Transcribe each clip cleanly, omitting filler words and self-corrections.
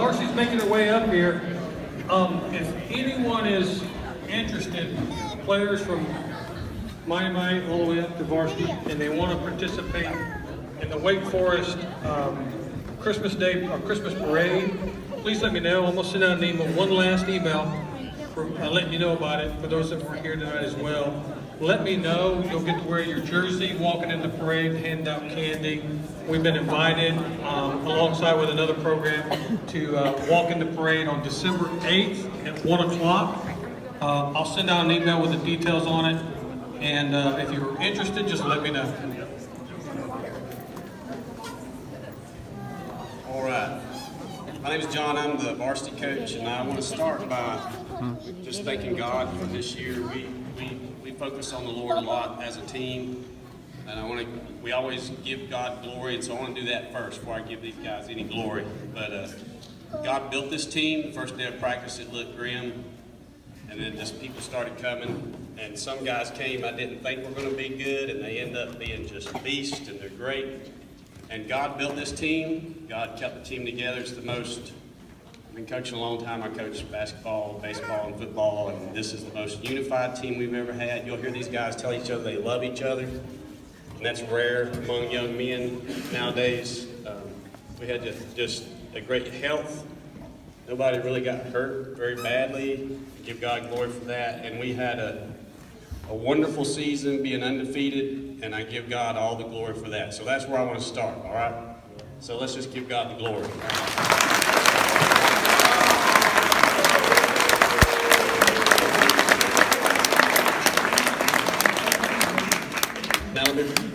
Dorsey's making her way up here. If anyone is interested, players from Miami all the way up to varsity, and they want to participate in the Wake Forest Christmas Day or Christmas Parade, please let me know. I'm going to send out an email, one last email, for letting you know about it for those that were here tonight as well. Let me know. You'll get to wear your jersey walking in the parade, hand out candy. We've been invited alongside with another program to walk in the parade on December 8th at 1 o'clock. I'll send out an email with the details on it. And if you're interested, just let me know. All right. My name is John. I'm the varsity coach, and I want to start by just thanking God for this year. We focus on the Lord a lot as a team, and we always give God glory, and so I want to do that first before I give these guys any glory. But God built this team. The first day of practice, it looked grim, and then just people started coming, and some guys came I didn't think were going to be good, and they end up being just beasts, and they're great. And God built this team. God kept the team together. It's the most, I've been coaching a long time. I coached basketball, baseball, and football, and this is the most unified team we've ever had. You'll hear these guys tell each other they love each other, and that's rare among young men nowadays. We had just a great health. Nobody really got hurt very badly. Give God glory for that. And we had a wonderful season, being undefeated, and I give God all the glory for that. So that's where I want to start, all right? So let's just give God the glory.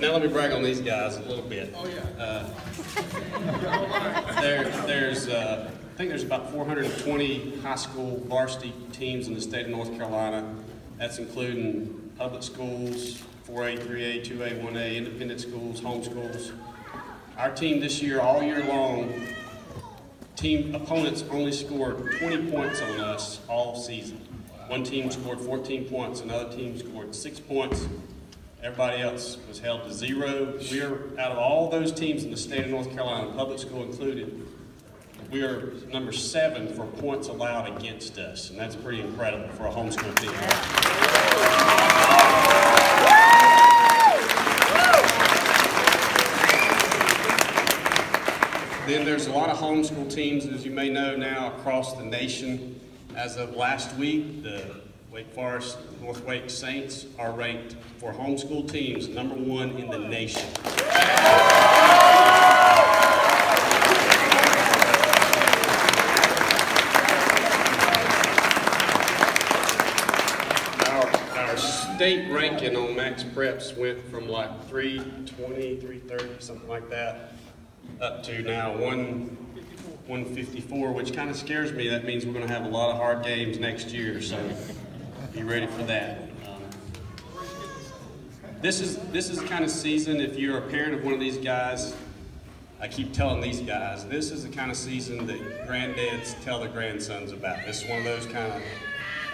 Now let me brag on these guys a little bit. Oh yeah. I think there's about 420 high school varsity teams in the state of North Carolina. That's including public schools, 4A, 3A, 2A, 1A, independent schools, home schools. Our team this year, all year long, team opponents only scored 20 points on us all season. One team scored 14 points, another team scored 6 points. Everybody else was held to 0. We are, out of all those teams in the state of North Carolina, public school included, we are number 7 for points allowed against us, and that's pretty incredible for a homeschool team. Then there's a lot of homeschool teams, as you may know now, across the nation. As of last week, the Wake Forest North Wake Saints are ranked for homeschool teams number 1 in the nation. Our state ranking on Max Preps went from like 320, 330, something like that, up to now 154, which kind of scares me. That means we're going to have a lot of hard games next year, so be ready for that. This is the kind of season, if you're a parent of one of these guys, I keep telling these guys, this is the kind of season that granddads tell their grandsons about. This is one of those kind of,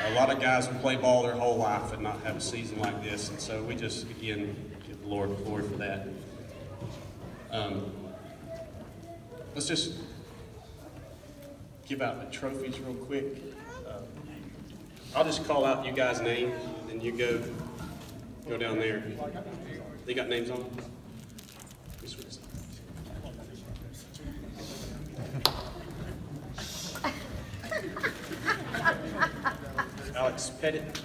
a lot of guys will play ball their whole life and not have a season like this, and so we just, again, give the Lord glory for that. Let's just give out the trophies real quick. I'll just call out you guys' names, and you go down there. They got names on them? Alex Pettit.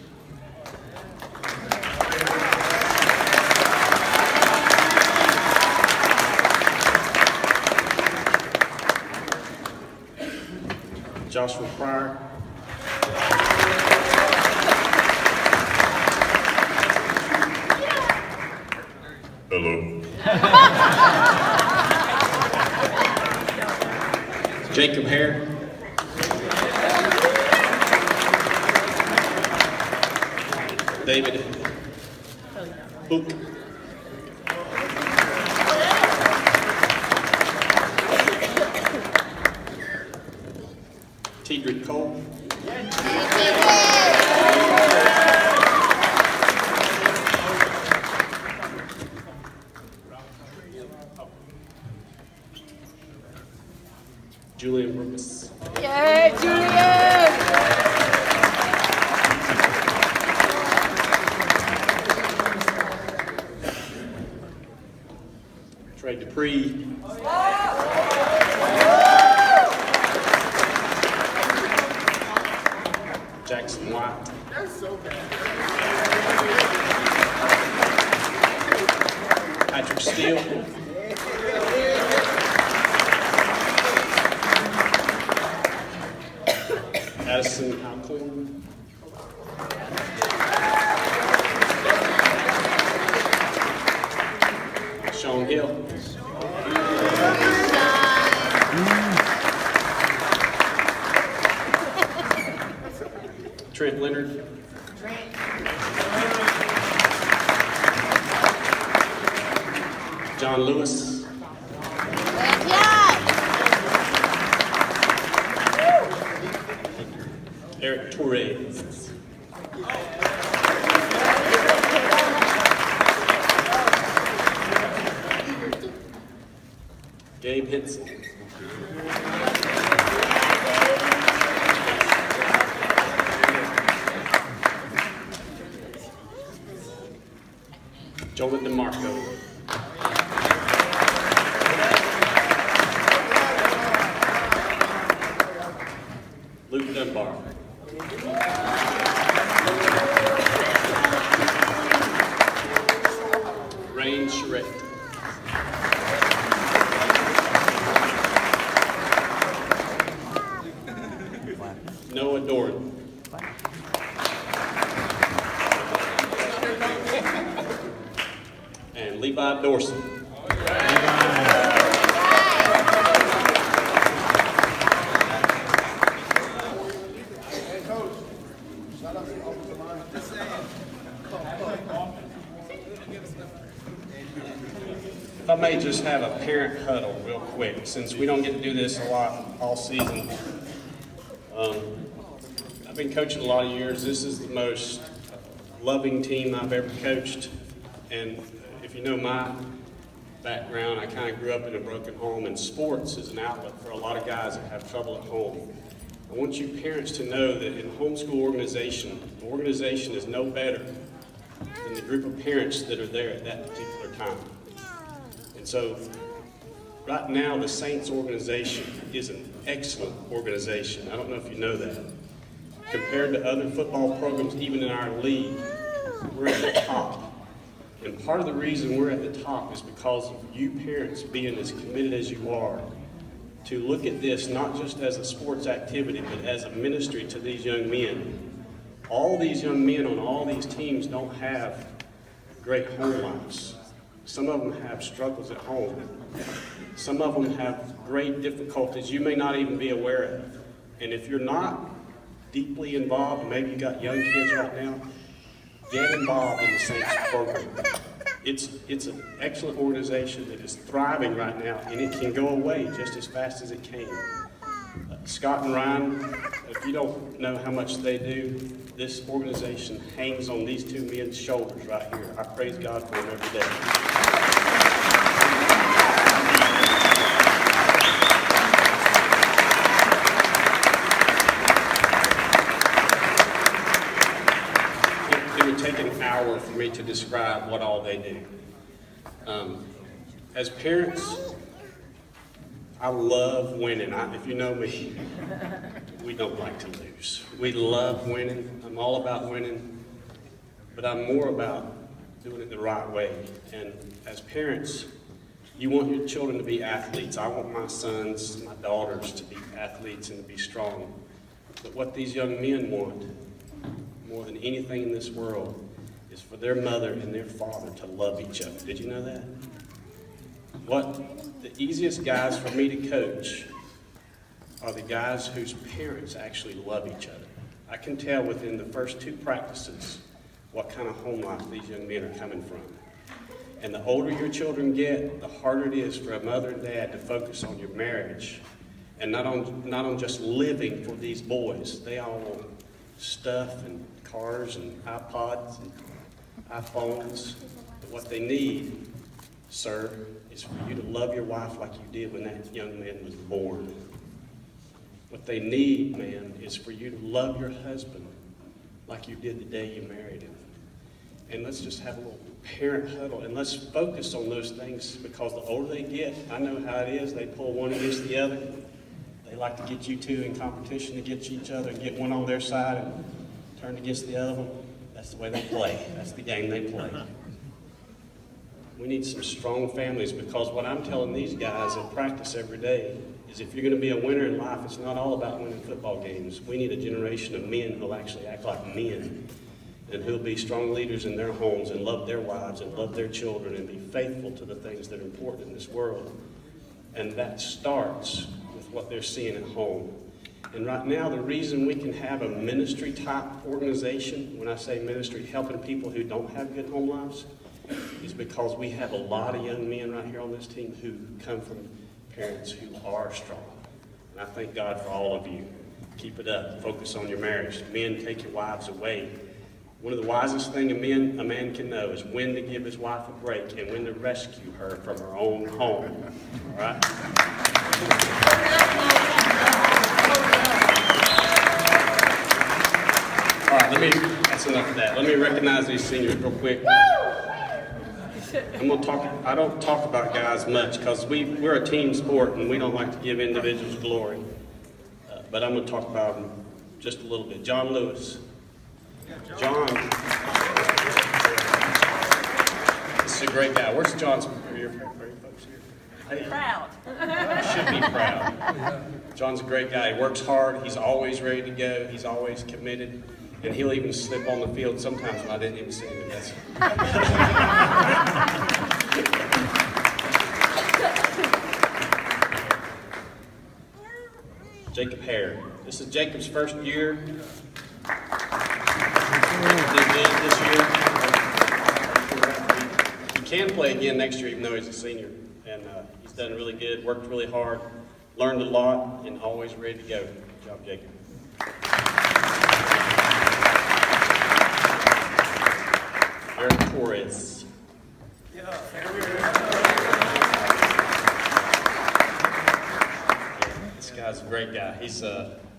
Joshua Pryor. Hello. Jacob Hare. David Hook. Tidrick Cole. Julian Brooks. Yay, Julian! Trey Dupree. Jackson White. That's so bad. Patrick Steele. Addison Alcorn. Sean Hill. Trent Leonard. John Lewis. Eric Torres. Gabe Henson. Jonah DeMarco. Luke Dunbar. Rain Charette. Noah Doran. And Levi Dorsey. If I may just have a parent huddle real quick, since we don't get to do this a lot all season. I've been coaching a lot of years. This is the most loving team I've ever coached. And if you know my background, I kind of grew up in a broken home, and sports is an outlet for a lot of guys that have trouble at home. I want you parents to know that in homeschool organization, the organization is no better than the group of parents that are there at that particular time. And so, right now, the Saints organization is an excellent organization. I don't know if you know that. Compared to other football programs, even in our league, we're at the top. And part of the reason we're at the top is because of you parents being as committed as you are to look at this not just as a sports activity, but as a ministry to these young men. All these young men on all these teams don't have great home lives. Some of them have struggles at home. Some of them have great difficulties you may not even be aware of. And if you're not deeply involved, and maybe you got young kids right now, get involved in the Saints program. It's an excellent organization that is thriving right now, and it can go away just as fast as it came. Scott and Ryan, if you don't know how much they do, this organization hangs on these two men's shoulders right here. I praise God for them every day. Take an hour for me to describe what all they do. As parents, I love winning. If you know me, we don't like to lose. We love winning. I'm all about winning, but I'm more about doing it the right way. And as parents, you want your children to be athletes. I want my sons, my daughters to be athletes and to be strong. But what these young men want, more than anything in this world, is for their mother and their father to love each other. Did you know that? The easiest guys for me to coach are the guys whose parents actually love each other. I can tell within the first 2 practices what kind of home life these young men are coming from. And the older your children get, the harder it is for a mother and dad to focus on your marriage and not on just living for these boys. They all want stuff and cars and iPods and iPhones. But what they need, sir, is for you to love your wife like you did when that young man was born. What they need, man, is for you to love your husband like you did the day you married him. And let's just have a little parent huddle, and let's focus on those things, because the older they get, I know how it is, they pull one against the other. They like to get you two in competition against each other and get one on their side and turn against the other one. That's the way they play. That's the game they play. We need some strong families, because what I'm telling these guys in practice every day is if you're going to be a winner in life, it's not all about winning football games. We need a generation of men who'll actually act like men, and who'll be strong leaders in their homes and love their wives and love their children and be faithful to the things that are important in this world. And that starts with what they're seeing at home. And right now, the reason we can have a ministry type organization, when I say ministry, helping people who don't have good home lives, is because we have a lot of young men right here on this team who come from parents who are strong. And I thank God for all of you. Keep it up. Focus on your marriage. Men, take your wives away. One of the wisest things a man can know is when to give his wife a break and when to rescue her from her own home. All right? All right, that's enough of that. Let me recognize these seniors real quick. I don't talk about guys much because we're a team sport and we don't like to give individuals glory. But I'm going to talk about them just a little bit. John Lewis. John, this is a great guy. Where's John's? Are your folks here? Hey, Proud. you should be proud. John's a great guy. He works hard. He's always ready to go. He's always committed. And he'll even slip on the field sometimes when I didn't even see him. Jacob Hare. This is Jacob's first year. Did good this year. He can play again next year, even though he's a senior. And he's done really good, worked really hard, learned a lot, and always ready to go. Good job, Jacob. Eric Torres. This guy's a great guy.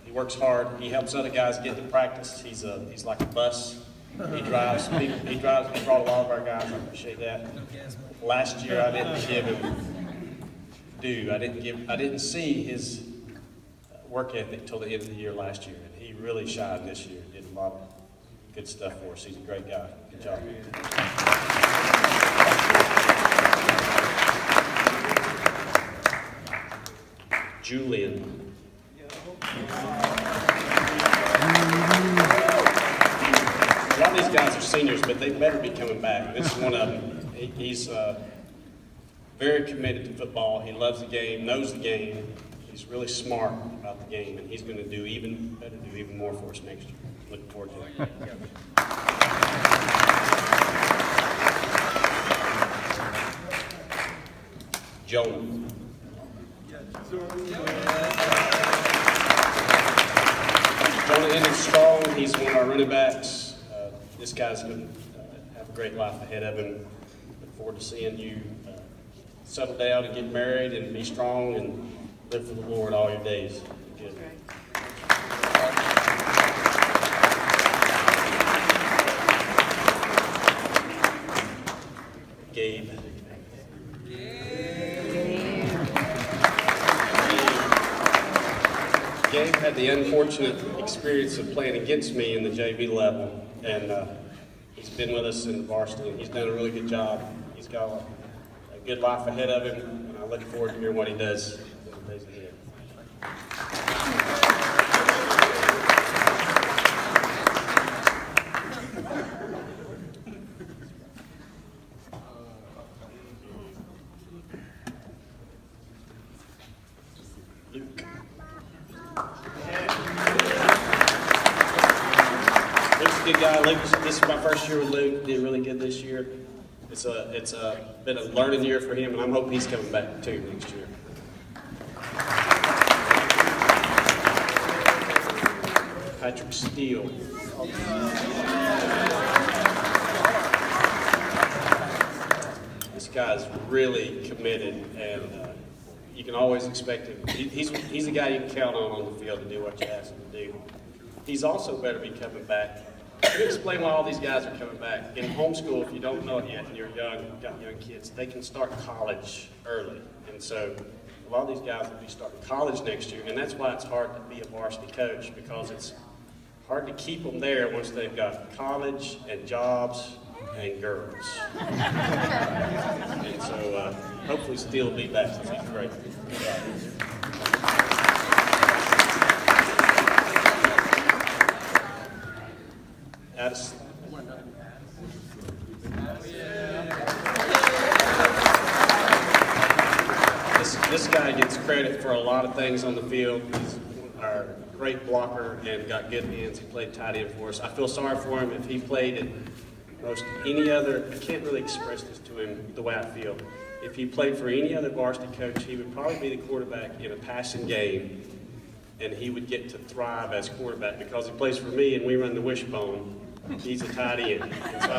He works hard. He helps other guys get to practice. He's like a bus. He drives. He brought a lot of our guys. I appreciate that. Last year I didn't give him due. I didn't see his work ethic till the end of the year last year, and he really shined this year. Did a lot of good stuff for us. He's a great guy. Good job. Julian. A lot of these guys are seniors, but they better be coming back. This is one of them. He's very committed to football. He loves the game, knows the game. He's really smart about the game, and he's going to do even more for us next year. Looking forward to it. Jonah. Jonah ended strong. He's one of our running backs. This guy's going to have a great life ahead of him. Look forward to seeing you settle down and get married and be strong and live for the Lord all your days. Good. Gabe. Gabe had the unfortunate experience of playing against me in the JV level, and he's been with us in varsity, and he's done a really good job. He's got a good life ahead of him, and I look forward to hearing what he does in the days ahead. Luke. Luke's a good guy. This is my first year with Luke. Did really good this year. It's been a learning year for him, and I'm hoping he's coming back too next year. Patrick Steele. This guy's really committed, and you can always expect him. He's a guy you can count on the field to do what you ask him to do. He's also better be coming back. Let me explain why all these guys are coming back. In homeschool, if you don't know it yet and you're young, got young kids, they can start college early. And so a lot of these guys will be starting college next year, and that's why it's hard to be a varsity coach, because it's hard to keep them there once they've got college and jobs and girls. And so hopefully Steele will be back. He's great. This guy gets credit for a lot of things on the field. He's our great blocker and got good hands. He played tight end for us. I feel sorry for him. If he played in most any other, I can't really express this to him the way I feel. If he played for any other varsity coach, he would probably be the quarterback in a passing game, and he would get to thrive as quarterback because he plays for me and we run the wishbone. He's a tight end. And so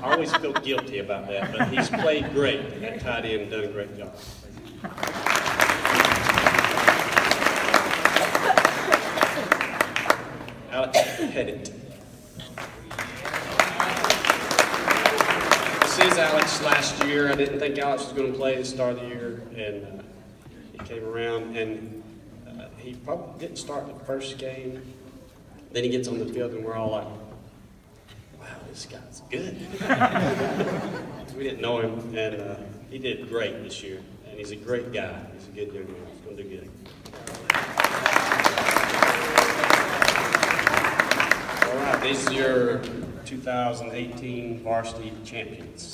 I always feel guilty about that, but he's played great at tight end and done a great job. Alex Pettit. This is Alex last year. I didn't think Alex was going to play at the start of the year, and he came around, and he probably didn't start the first game. Then he gets on the field, and we're all like, wow, this guy's good. We didn't know him, and he did great this year, and he's a great guy. He's a good young man. He's going to do good. All right, these are your 2018 varsity champions.